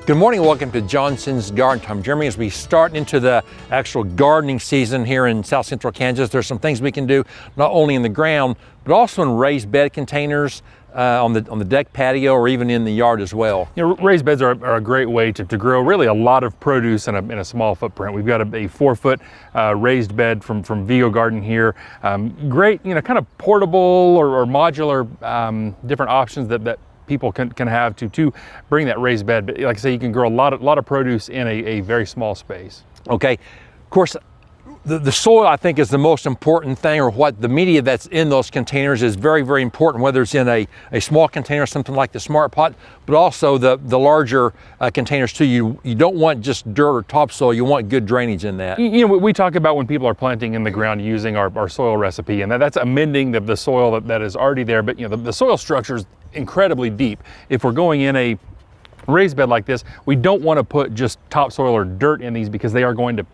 Good morning, welcome to Johnson's Garden. I'm Jeremy. As we start into the actual gardening season here in South Central Kansas, there's some things we can do not only in the ground, but also in raised bed containers on the deck patio or even in the yard as well. You know, raised beds are a great way to grow really a lot of produce in a small footprint. We've got a 4-foot raised bed from Vigo Garden here. Great, you know, kind of portable or modular different options that people can have to bring that raised bed. But like I say, you can grow a lot of produce in a very small space. Okay, of course, the soil I think is the most important thing, or what the media that's in those containers is very, very important, whether it's in a small container, something like the Smart Pot, but also the larger containers too. You don't want just dirt or topsoil, you want good drainage in that. You know, we talk about when people are planting in the ground using our soil recipe, and that's amending the soil that is already there, but you know, the soil structure is incredibly deep. If we're going in a raised bed like this, we don't want to put just topsoil or dirt in these because they are going to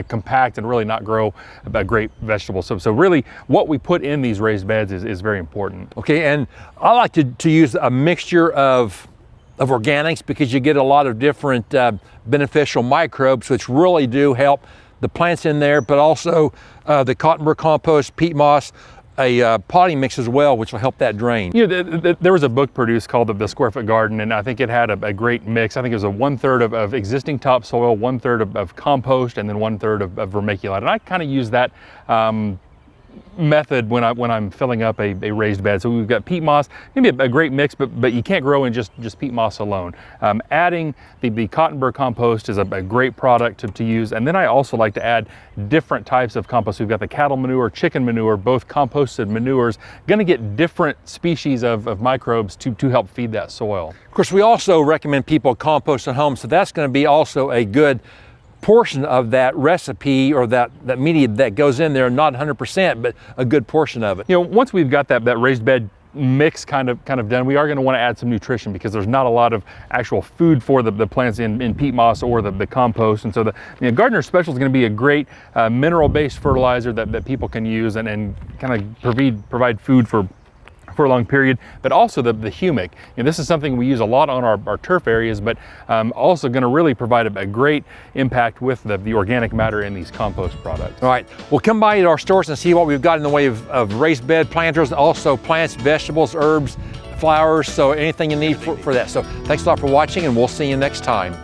compact and really not grow a great vegetable. So really what we put in these raised beds is very important. Okay, and I like to use a mixture of organics because you get a lot of different beneficial microbes which really do help the plants in there, but also the cottonwood compost, peat moss, a potting mix as well, which will help that drain. You know, there was a book produced called The Square Foot Garden, and I think it had a great mix. I think it was a 1/3 of existing topsoil, 1/3 of compost, and then 1/3 of vermiculite. And I kind of use that method when I'm filling up a raised bed. So we've got peat moss, maybe a great mix, but you can't grow in just peat moss alone. Adding the cottonwood compost is a great product to use. And then I also like to add different types of compost. We've got the cattle manure, chicken manure, both composted manures, going to get different species of microbes to help feed that soil. Of course, we also recommend people compost at home, so that's going to be also a good portion of that recipe or that media that goes in there, not 100%, but a good portion of it. You know, once we've got that raised bed mix kind of done, we are going to want to add some nutrition because there's not a lot of actual food for the plants in peat moss or the compost. And so the Gardener Special is going to be a great mineral-based fertilizer that people can use and kind of provide food for a long period, but also the humic. You know, this is something we use a lot on our turf areas, but also going to really provide a great impact with the organic matter in these compost products. All right, we'll come by to our stores and see what we've got in the way of raised bed planters, also plants, vegetables, herbs, flowers, so anything you need for that. So thanks a lot for watching, and we'll see you next time.